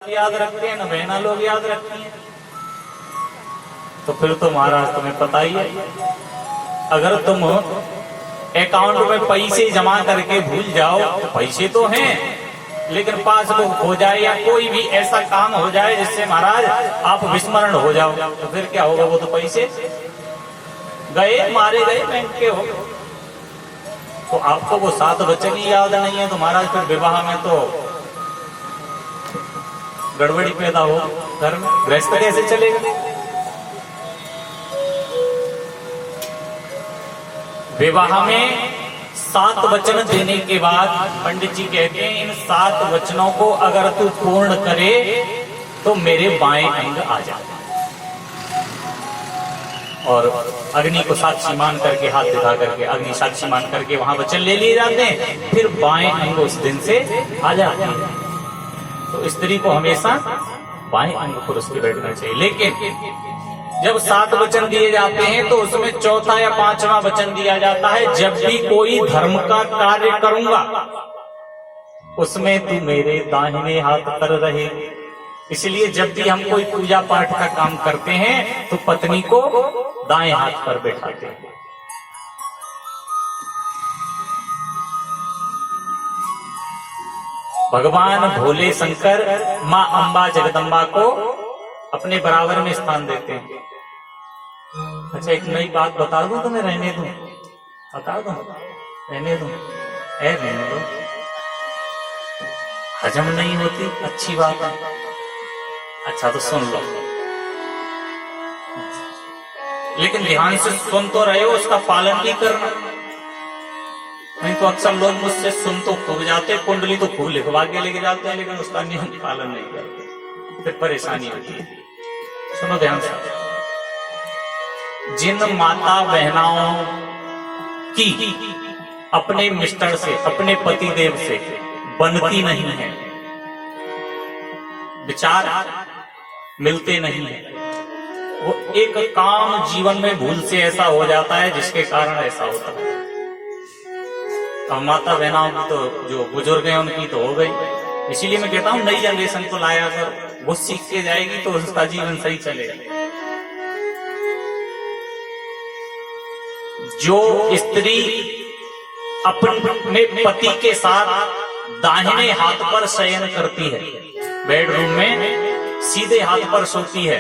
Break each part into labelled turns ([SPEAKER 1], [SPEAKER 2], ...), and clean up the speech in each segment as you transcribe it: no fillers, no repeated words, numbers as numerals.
[SPEAKER 1] याद रखते हैं, न बहना लोग याद रखती हैं। तो फिर तो महाराज तुम्हें पता ही है, अगर तुम अकाउंट में पैसे जमा करके भूल जाओ तो पैसे तो हैं, लेकिन पासबुक हो जाए या कोई भी ऐसा काम हो जाए जिससे महाराज आप विस्मरण हो जाओ, तो फिर क्या होगा? वो तो पैसे गए, मारे गए, बैंक के हो। तो आपको वो 7 वचन ही याद नहीं है तो महाराज फिर विवाह में तो गड़बड़ी पैदा हो, घर में गृहस्थ कैसे चलेगा? विवाह में 7 वचन देने के बाद पंडित जी कहते हैं इन 7 वचनों को अगर तू पूर्ण करे तो मेरे बाएं अंग आ जाए। और अग्नि को साक्षी मान करके, हाथ दिखा करके अग्नि साक्षी मान करके वहां वचन ले लिए जाते हैं, फिर बाएं अंग उस दिन से आ जाते हैं। तो स्त्री को हमेशा बाएं अंग पुरुष के बैठना चाहिए। लेकिन जब 7 वचन दिए जाते हैं तो उसमें 4था या 5वां वचन दिया जाता है, जब भी कोई धर्म का कार्य करूंगा उसमें तू मेरे दाहिने हाथ पर रहे। इसलिए जब भी हम कोई पूजा पाठ का काम करते हैं तो पत्नी को दाएं हाथ पर बैठाते हैं। भगवान भोले शंकर माँ अम्बा जगदम्बा को अपने बराबर में स्थान देते हैं। अच्छा, एक नई बात बता दूं तुम्हें, रहने दूं? बता दूं? रहने दूं? रहने दो, हजम नहीं होती, अच्छी बात है। अच्छा तो सुन लो, लेकिन ध्यान से सुन तो रहे हो, उसका पालन भी करना। नहीं तो अक्सर लोग मुझसे सुन तो खूब जाते, कुंडली तो खूब लिखवा के लेके जाते हैं, लेकिन उसका नियम पालन नहीं करते, फिर परेशानी होती है। सुनो ध्यान से, जिन माता बहनाओं की अपने मिस्टर से, अपने पति देव से बनती नहीं है, विचार मिलते नहीं है, वो एक काम जीवन में भूल से ऐसा हो जाता है जिसके कारण ऐसा होता है। अब माता बहनाओं की तो जो बुजुर्ग हैं उनकी तो हो गई, इसीलिए मैं कहता हूं नई जनरेशन को लाया कर, वो सीख के जाएगी तो उसका जीवन सही चलेगा। जो स्त्री अपने पति के साथ दाहिने हाथ पर शयन करती है, बेडरूम में सीधे हाथ पर सोती है,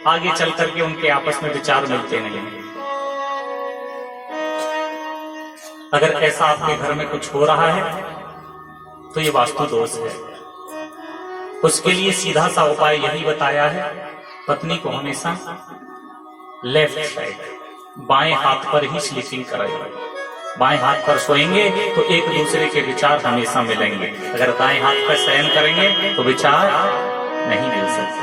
[SPEAKER 1] आगे चल करके उनके आपस में विचार मिलते नहीं। अगर ऐसा आपके घर में कुछ हो रहा है तो ये वास्तु दोष है। उसके लिए सीधा सा उपाय यही बताया है, पत्नी को हमेशा लेफ्ट साइड, बाएं हाथ पर ही स्लीपिंग कराइए। बाएं हाथ पर सोएंगे तो एक दूसरे के विचार हमेशा मिलेंगे, अगर दाएं हाथ पर शयन करेंगे तो विचार नहीं मिल सकते।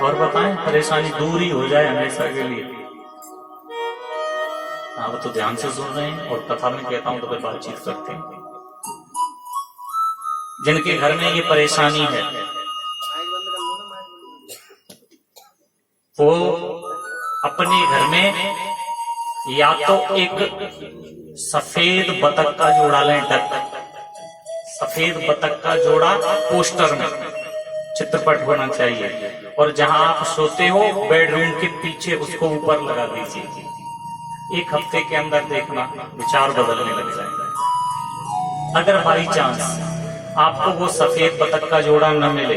[SPEAKER 1] और बताएं, परेशानी दूर ही हो जाए हमेशा के लिए। आप तो ध्यान से सुन रहे हैं और कथा में कहता हूं तो फिर बातचीत करते हैं। जिनके घर में ये परेशानी है वो अपने घर में या तो एक सफेद बतख का जोड़ा लें, डक, सफेद बतख का जोड़ा पोस्टर में चित्रपट होना चाहिए, और जहां आप सोते हो बेडरूम के पीछे उसको ऊपर लगा दीजिए। 1 हफ्ते के अंदर देखना विचार बदलने लग जाएगा। अगर बाई चांस आपको वो सफेद बतख का जोड़ा न मिले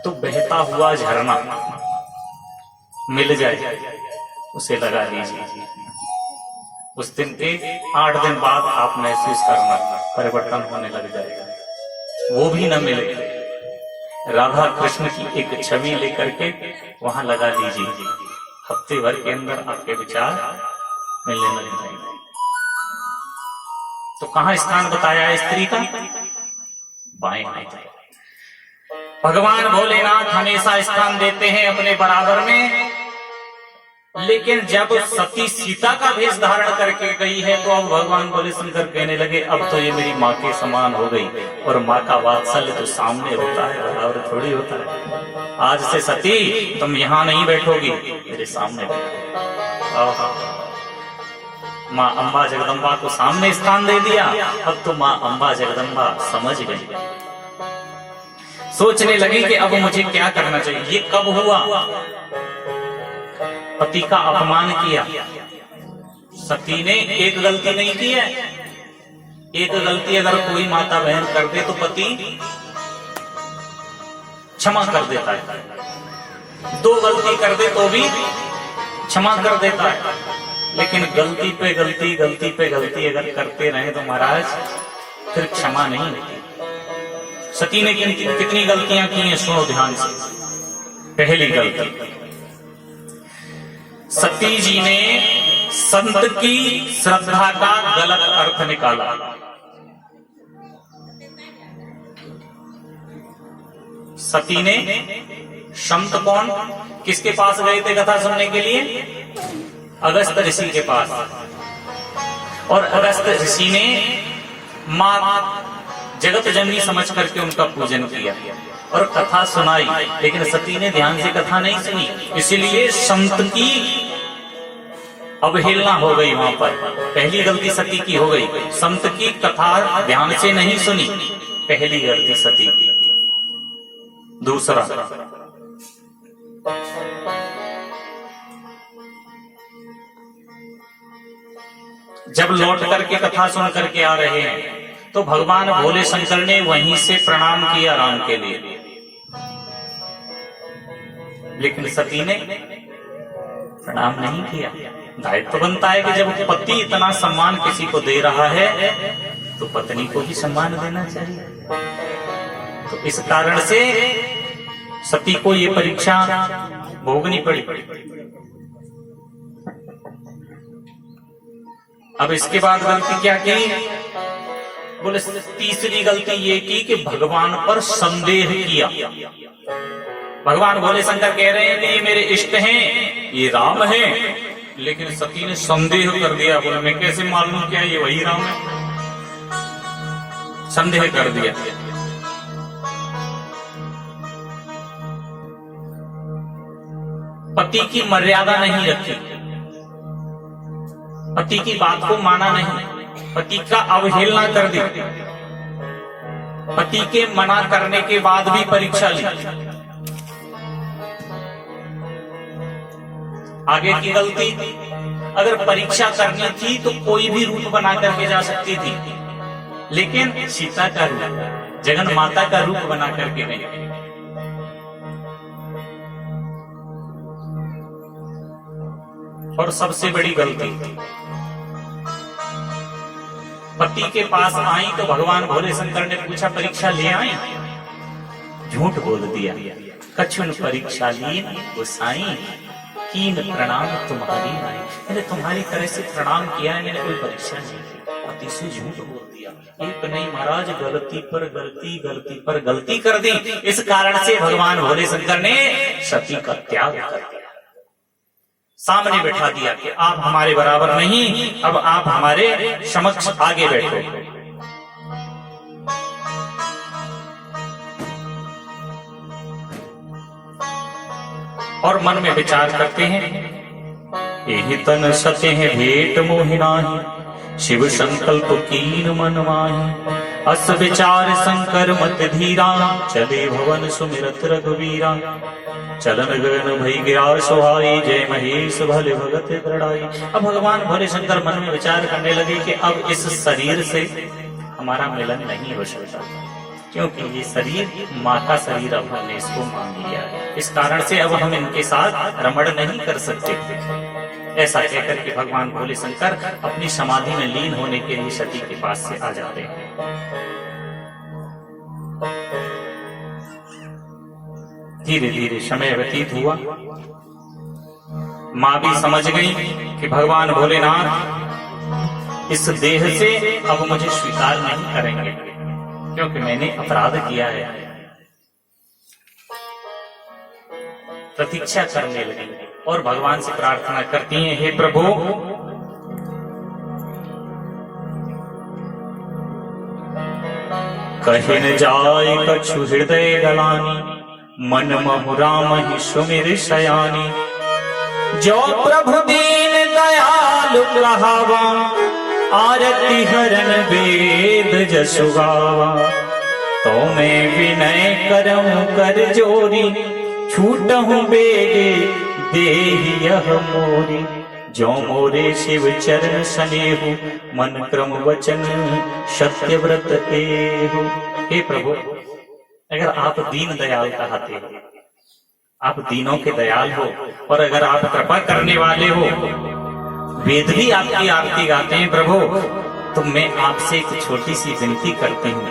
[SPEAKER 1] तो बहता हुआ झरना मिल जाए, उसे लगा दीजिए। उस दिन के 8 दिन बाद आप महसूस करना परिवर्तन होने लग जाएगा। वो भी न मिले, राधा कृष्ण की एक छवि लेकर के वहां लगा दीजिए, हफ्ते भर के अंदर आपके विचार मिलने लग जाएंगे। तो कहां स्थान बताया है स्त्री का? बाएं हाथ। भगवान भोलेनाथ हमेशा स्थान देते हैं अपने बराबर में, लेकिन जब सती सीता का भेष धारण करके गई है तो अब भगवान भोले शंकर कहने लगे अब तो ये मेरी माँ के समान हो गई, और माँ का वात्सल्य तो सामने होता है, बराबर थोड़ी होता है। आज से सती तुम यहाँ नहीं बैठोगी, मेरे सामने बैठो। माँ अम्बा जगदम्बा को सामने स्थान दे दिया। अब तो माँ अम्बा जगदम्बा समझ गई, सोचने लगी कि अब मुझे क्या करना चाहिए। ये कब हुआ? पति का अपमान किया। सती ने एक गलती नहीं की है। एक गलती अगर कोई माता बहन कर दे तो पति क्षमा कर देता है। दो गलती कर दे तो भी क्षमा कर देता है। लेकिन गलती पे गलती, गलती पे गलती अगर करते रहे तो महाराज फिर क्षमा नहीं होती। सती ने कितनी गलतियां की हैं, सुनो ध्यान से। पहली गलती, सती जी ने संत की श्रद्धा का गलत अर्थ निकाला। सती ने, संत कौन, किसके पास गए थे कथा सुनने के लिए? अगस्त ऋषि के पास। और अगस्त ऋषि ने मां जगत जननी समझ करके उनका पूजन किया और कथा सुनाई। लेकिन सती ने ध्यान से कथा नहीं सुनी, इसलिए संत की अवहेलना हो गई। वहां पर पहली गलती सती की हो गई, संत की कथा ध्यान से नहीं सुनी, पहली गलती सती की। दूसरा, जब लौट करके कथा सुन करके आ रहे हैं तो भगवान भोले शंकर ने वहीं से प्रणाम किया राम के लिए। लेकिन सती ने प्रणाम नहीं किया। दायित्व बनता है कि जब पति इतना सम्मान किसी को दे रहा है तो पत्नी को भी सम्मान देना चाहिए। तो इस कारण से सती को ये परीक्षा भोगनी पड़ी। अब इसके बाद गलती क्या की? बोले तीसरी गलती ये की कि भगवान पर संदेह किया। भगवान भोले शंकर कह रहे हैं कि ये मेरे इष्ट हैं, ये राम हैं, लेकिन सती ने संदेह कर दिया। बोले मैं कैसे मालूम क्या ये वही राम है? संदेह कर दिया। पति की मर्यादा नहीं रखी, पति की बात को माना नहीं, पति का अवहेलना कर दी, पति के मना करने के बाद भी परीक्षा ली। आगे की गलती, अगर परीक्षा करनी थी तो कोई भी रूप बना करके जा सकती थी, लेकिन सीता का रूप, जगन माता का रूप बना करके नहीं। और सबसे बड़ी गलती, पति के पास आई तो भगवान भोले शंकर ने पूछा परीक्षा ले आई? झूठ बोल दिया। कछुन परीक्षा ली गोसाई, कीन प्रणाम तुम्हारी आई। मैंने तुम्हारी तरह से प्रणाम किया है, मैंने कोई परीक्षा नहीं की। पति से झूठ बोल दिया। एक नहीं महाराज, गलती पर गलती, गलती पर गलती कर दी। इस कारण से भगवान भोले शंकर ने सती का त्याग कर दिया, सामने बैठा दिया कि आप हमारे बराबर नहीं, अब आप हमारे समक्ष आगे बैठो। और मन में विचार करते हैं, यही तन सत्य है भेंट मोहिनाही, शिव संकल्प कीन मन माही। अस विचार शंकर मत धीरा, चले भवन सुमिरत रघुवीरा। चलन गगन भई गिरा सुहाई, जय महेश भले भगत दृढ़ाई। अब भगवान भोले शंकर मन में विचार करने लगे कि अब इस शरीर से हमारा मिलन नहीं हो सकता, क्योंकि ये शरीर माँ का शरीर अब हमने इसको मान लिया है। इस कारण से अब हम इनके साथ रमण नहीं कर सकते। ऐसा कहकर के भगवान भोले शंकर अपनी समाधि में लीन होने के लिए सती के पास से आ जाते हैं। धीरे धीरे समय व्यतीत हुआ। माँ भी समझ गई कि भगवान भोलेनाथ इस देह से अब मुझे स्वीकार नहीं करेंगे, क्योंकि मैंने अपराध किया है। प्रतीक्षा करने लगी और भगवान से प्रार्थना करती हैं, हे प्रभु, कहे न जाय कछु हृदय गलानी, मन महु राम ही सुमिर शयानी। जो प्रभु दीन दयाल दयालु कहावा, आरती हरन वेद जसु गावा। तो मैं विनय करऊं कर जोरी, छूटहूं बेगे देहि यह मोरी। जो मोरे शिव चरण सनेहु, मन क्रम वचन सत्य व्रत एहु। हे प्रभु, अगर आप दीन दयाल कहते हो, आप दीनों के दयाल हो, और अगर आप कृपा करने वाले हो, वेद भी आपकी आरती गाते हैं प्रभु, तो मैं आपसे एक छोटी सी विनती करती हूँ।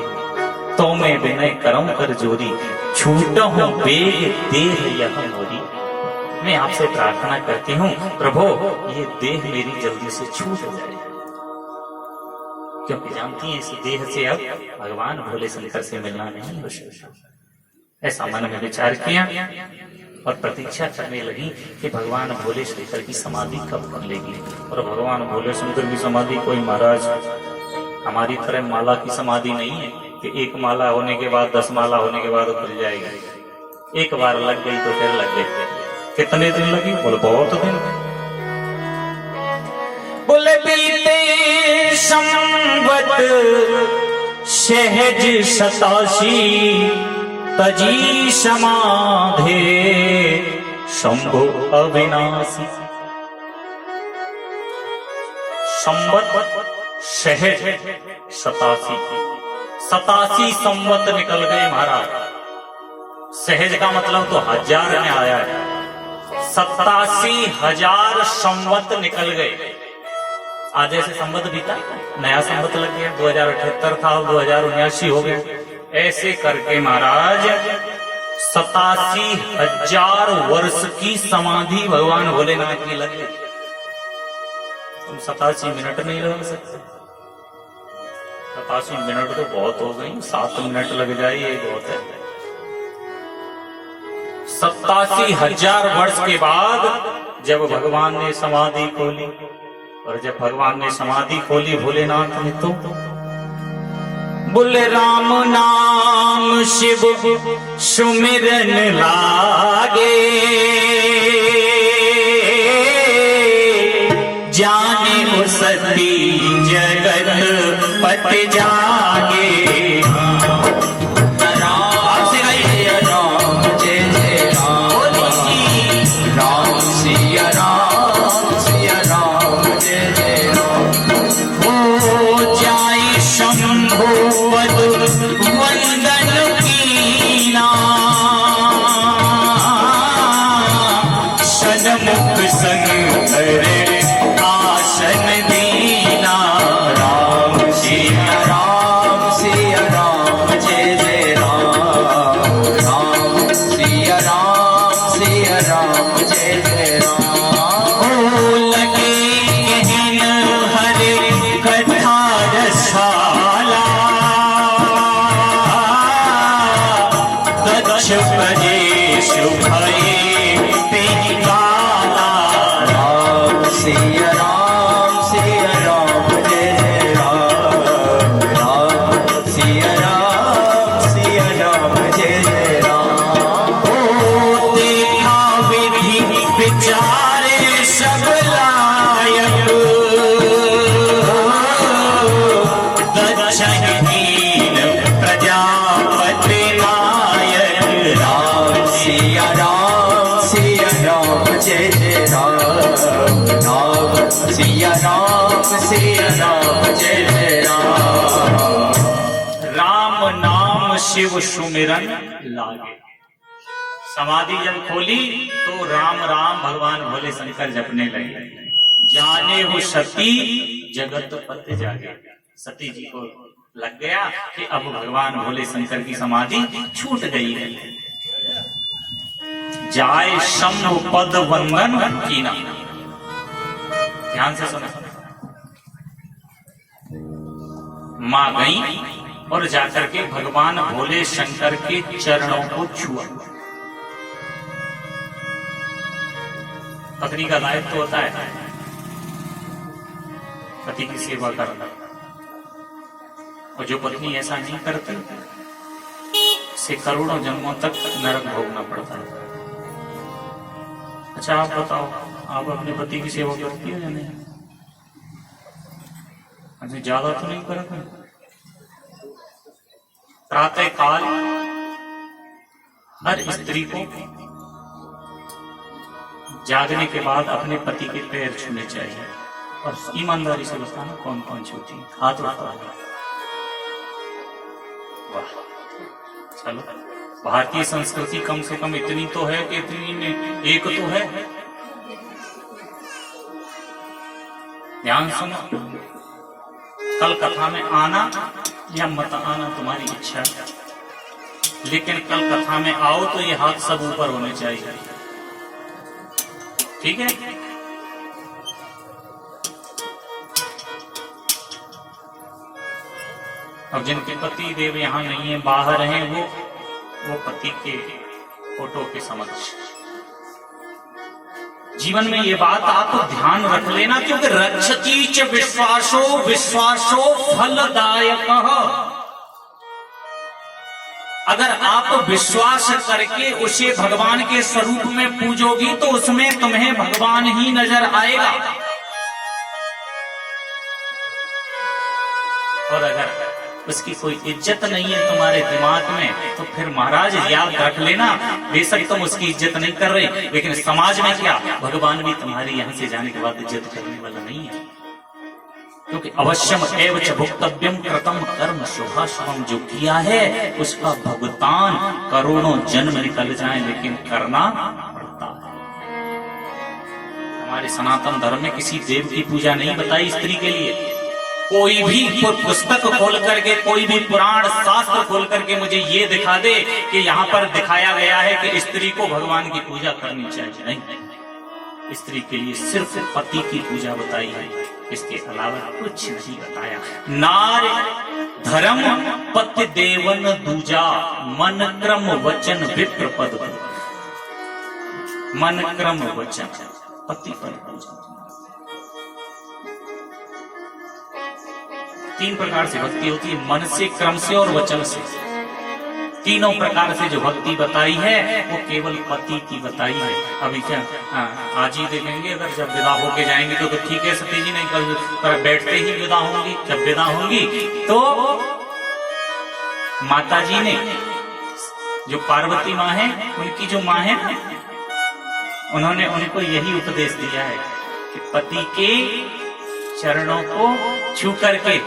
[SPEAKER 1] तो मैं विनय करऊं कर जोरी, छूटहूं बेग देह यह मोरी। मैं आपसे प्रार्थना करती हूँ प्रभु, ये देह मेरी जल्दी से छूट जाए, क्योंकि जानती हैं इस देह से अब भगवान भोले शंकर से मिलना नहीं हो सकता। ऐसा मन में विचार किया और प्रतीक्षा करने लगी कि भगवान भोले शंकर की समाधि कब खुलेगी। और भगवान भोले शंकर की समाधि कोई महाराज हमारी तरह माला की समाधि नहीं है कि एक माला होने के बाद 10 माला होने के बाद खुल जाएगी। एक बार लग गई तो फिर लग गई। कितने दिन लगी? बोले बहुत दिन। बोले बीते संवत सहज 87, तजी समाधे शंभु अविनाशी। संवत सहज 87, 87 संवत निकल गए महाराज। सहज का मतलब तो 1000 में आया है। 87,000 संवत निकल गए। आज ऐसे संवत बीता, नया संवत लग गया। 2078 था, 2079 हो गया। ऐसे करके महाराज 87,000 वर्ष की समाधि भगवान भोलेनाथ की लग गई। तुम 87 मिनट नहीं लग सकते। 87 मिनट तो बहुत हो गई, 7 मिनट लग जाए ये बहुत है। 87,000 वर्ष के बाद जब भगवान ने समाधि खोली, और जब भगवान ने समाधि खोली भोलेनाथ ने, तो बोले राम नाम शिव सुमिरन लागे, जाने वो सती जगत पट जागे। राम नाम शिव सुमिरन लागे। समाधि जब खोली तो राम राम भगवान भोले शंकर जपने लगे। जाने वो सती जगत पत जागे। सती जी को लग गया कि अब भगवान भोले शंकर की समाधि छूट गई है। जाए शंभु पद वंदन कीना। ध्यान से सुना। मां गई और जाकर के भगवान भोले शंकर के चरणों को छुआ। पत्नी का दायित्व होता है पति की सेवा करना, और जो पत्नी ऐसा नहीं करती से करोड़ों जन्मों तक नरक भोगना पड़ता है। अच्छा आप बताओ, आप अपने पति की सेवा करती हो या नहीं? मैंने ज्यादा तो नहीं करा था। प्रातः काल हर स्त्री को जागने के बाद अपने पति के पैर छूने चाहिए। और ईमानदारी से बताना कौन कौन छूती है, हाथ उठा। वाह, चलो भारतीय संस्कृति कम से कम इतनी तो है कि इतनी में एक तो है। ध्यान सुनो, कल कथा में आना या मत आना तुम्हारी इच्छा है, लेकिन कल कथा में आओ तो ये हाथ सब ऊपर होने चाहिए, ठीक है? अब जिनके पति देव यहाँ नहीं है, बाहर हैं, वो पति के फोटो के समक्ष जीवन में ये बात आप ध्यान रख लेना, क्योंकि रक्षती च विश्वासो विश्वासो फलदायक। अगर आप विश्वास करके उसे भगवान के स्वरूप में पूजोगी तो उसमें तुम्हें भगवान ही नजर आएगा। और अगर उसकी कोई इज्जत नहीं है तुम्हारे दिमाग में तो फिर महाराज याद रख लेना, बेशक तुम उसकी इज्जत नहीं कर रहे, लेकिन समाज में क्या, भगवान भी तुम्हारी यहाँ से जाने के बाद इज्जत करने वाला नहीं है। क्योंकि अवश्यम एव च भुक्तव्यम कृतम कर्म शुभाशुभम, जो किया है उसका भुगतान करोड़ों जन्म निकल जाए लेकिन करना पड़ता है। हमारे सनातन धर्म में किसी देव की पूजा नहीं बताई स्त्री के लिए। कोई भी पुस्तक खोल करके, कोई भी पुराण शास्त्र खोल करके मुझे ये दिखा दे कि यहाँ पर दिखाया गया है कि स्त्री को भगवान की पूजा करनी चाहिए। नहीं, स्त्री के लिए सिर्फ पति की पूजा बताई है, इसके अलावा कुछ नहीं बताया। नार धर्म पति देवन दूजा, मन क्रम वचन विप्र पद, मन क्रम वचन पति पर पूजा। 3 प्रकार से भक्ति होती है, मन से, क्रम से और वचन से। तीनों प्रकार से जो भक्ति बताई है वो केवल पति की बताई है। अभी क्या आज ही देखेंगे, अगर जब विदा होके जाएंगे तो ठीक है सती जी, नहीं कल बैठते ही विदा होंगी। जब विदा होंगी तो माता जी ने, जो पार्वती माँ है, उनकी जो माँ है, उन्होंने उनको यही उपदेश दिया है कि पति के चरणों को छू करके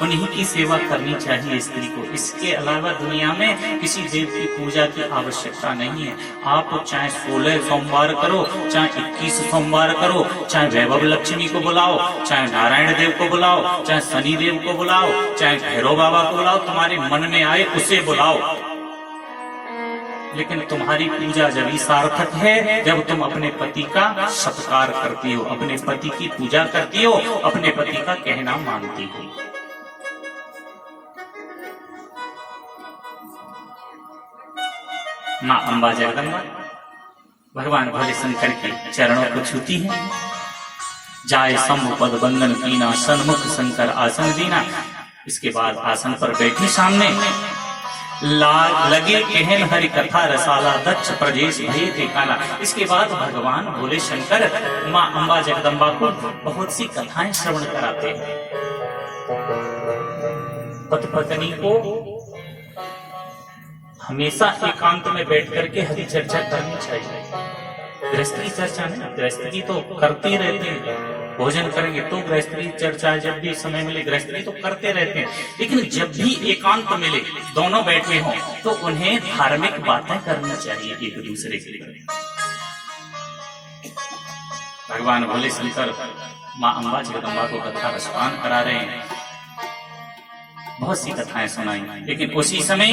[SPEAKER 1] उन्हीं की सेवा करनी चाहिए स्त्री को। इसके अलावा दुनिया में किसी देव की पूजा की आवश्यकता नहीं है। आप चाहे 16 सोमवार करो, चाहे 21 सोमवार करो, चाहे वैभव लक्ष्मी को बुलाओ, चाहे नारायण देव को बुलाओ, चाहे शनि देव को बुलाओ, चाहे भैरव बाबा को बुलाओ, तुम्हारे मन में आए उसे बुलाओ, लेकिन तुम्हारी पूजा जब ही सार्थक है जब तुम अपने पति का सत्कार करती हो, अपने पति की पूजा करती हो, अपने पति का कहना मानती हो। माँ अम्बा जगदम्बा भगवान भोले शंकर के चरणों को छूती है। जाए शंभु पद बंदन कीना, सन्मुख शंकर आसन दीना। इसके बाद आसन पर बैठी सामने लगे कहन हरि कथा रसाला, दक्ष प्रजेश भये थे काला। इसके बाद भगवान भोले शंकर माँ अम्बा जगदम्बा को बहुत सी कथाएं श्रवण कराते हैं। पति पत्नी को हमेशा एकांत में बैठ करके हरि चर्चा करनी चाहिए। गृहस्थी चर्चा नहीं, गृहस्थी तो करते रहते हैं, भोजन करेंगे तो गृहस्थी चर्चा, जब भी समय मिले गृहस्थी तो करते रहते हैं, लेकिन जब भी एकांत मिले, दोनों बैठे हों, तो उन्हें धार्मिक बातें करनी चाहिए एक दूसरे के लिए। भगवान भोले शंकर माँ अम्बा जगदम्बा को कथा रसपान करा रहे हैं, बहुत सी कथाएं सुनाई, लेकिन उसी समय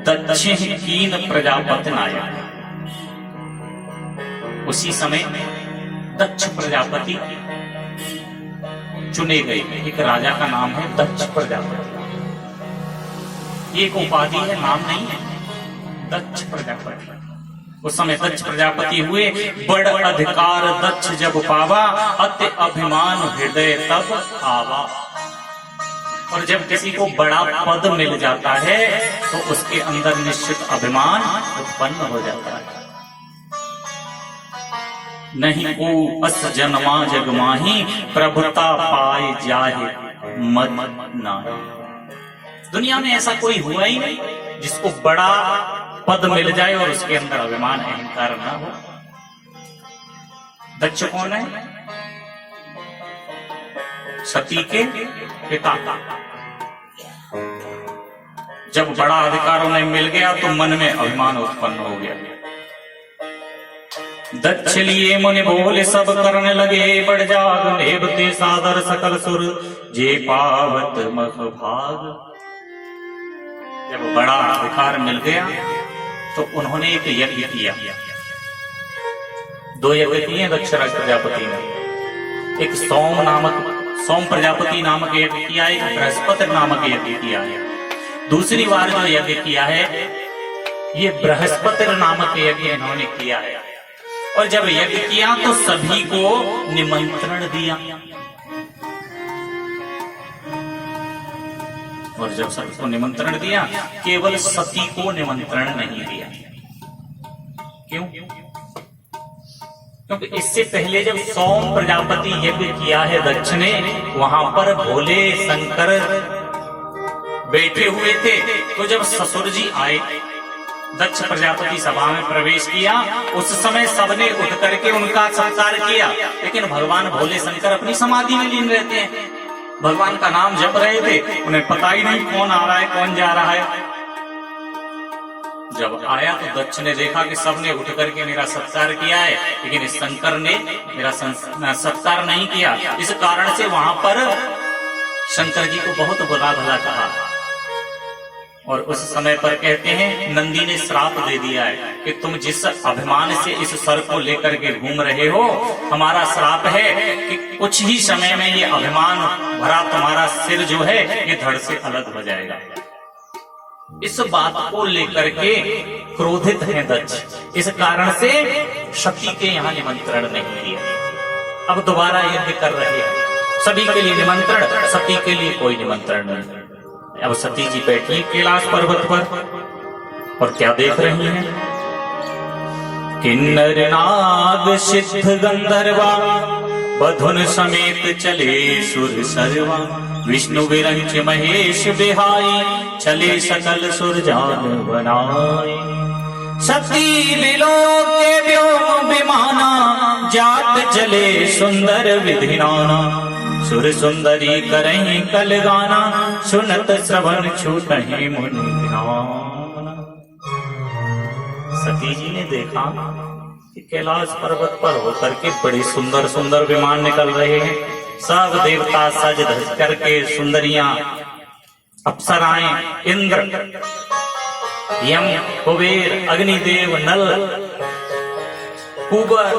[SPEAKER 1] दक्षिण कीन प्रजापति आया। उसी समय दक्ष प्रजापति चुने गए। एक राजा का नाम है दक्ष प्रजापति, एक उपाधि है, नाम नहीं है, दक्ष प्रजापति। उस समय दक्ष प्रजापति हुए, बड़ अधिकार दक्ष जब पावा, अति अभिमान हृदय तब आवा। और जब किसी को बड़ा पद मिल जाता है तो उसके अंदर निश्चित अभिमान उत्पन्न हो जाता है। नहीं को अस जन्मा जग माही, प्रभुता पाए जाहे मद नाही। दुनिया में ऐसा कोई हुआ ही नहीं जिसको बड़ा पद मिल जाए और उसके अंदर अभिमान अहंकार ना हो। दक्ष कौन है? सती के पिता। जब बड़ा अधिकार उन्हें मिल गया तो मन में अभिमान उत्पन्न हो गया। दक्ष लिए मुनि बोले सब करने लगे, बढ़ जाग नेबते सादर सकल सुर, जे पावत मख भाग। जब बड़ा अधिकार मिल गया तो उन्होंने एक यज्ञ किया। 2 यज्ञ किए दक्ष राज प्रजापति ने। एक सोम प्रजापति नामक यज्ञ किया, एक बृहस्पति नामक यज्ञ किया है। दूसरी बार जो यज्ञ किया है ये बृहस्पति नामक यज्ञ इन्होंने किया है। और जब यज्ञ किया तो सभी को निमंत्रण दिया, और जब सबको निमंत्रण दिया केवल सती को निमंत्रण नहीं दिया। क्यों? क्योंकि इससे पहले जब सोम प्रजापति यज्ञ किया है दक्ष ने, वहां पर भोले शंकर बैठे हुए थे। तो जब ससुर जी आए, दक्ष प्रजापति सभा में प्रवेश किया, उस समय सबने उठ करके उनका सत्कार किया। लेकिन भगवान भोले शंकर अपनी समाधि में लीन रहते हैं, भगवान का नाम जप रहे थे, उन्हें पता ही नहीं कौन आ रहा है कौन जा रहा है। जब आया तो दक्ष ने देखा कि सबने उठ करके मेरा सत्कार किया है, लेकिन इस शंकर ने मेरा सत्कार नहीं किया। इस कारण से वहां पर शंकर जी को बहुत बुरा भला कहा। और उस समय पर कहते हैं नंदी ने श्राप दे दिया है कि तुम जिस अभिमान से इस सर को लेकर के घूम रहे हो, हमारा श्राप है कि कुछ ही समय में ये अभिमान भरा तुम्हारा सिर जो है ये धड़ से अलग हो जाएगा। इस बात को लेकर के क्रोधित है दक्ष। इस कारण से सती के यहाँ निमंत्रण नहीं दिया। अब दोबारा यज्ञ कर रहे हैं, सभी के लिए निमंत्रण, सती के लिए कोई निमंत्रण नहीं। अब सती जी बैठी कैलाश पर्वत पर और क्या देख रही हैं? किन्नर नाग सिद्ध गंधर्वा, बधुन समेत चले सुर सर्वा, विष्णु विरंच महेश बिहाई, चले सकल सुर जान बनाए। सती बिलोके व्योम विमाना, जात चले सुंदर विधिनाना, सुर सुंदरी करहीं कल गाना, सुनत श्रवण छूटहि मुनि ध्यान। सती जी ने देखा कि कैलाश पर्वत पर होकर के बड़े सुंदर सुंदर विमान निकल रहे हैं। सब देवता सज धज करके, सुंदरियां, अप्सराएं, इंद्र, यम, कुबेर, अग्निदेव, नल, कुबर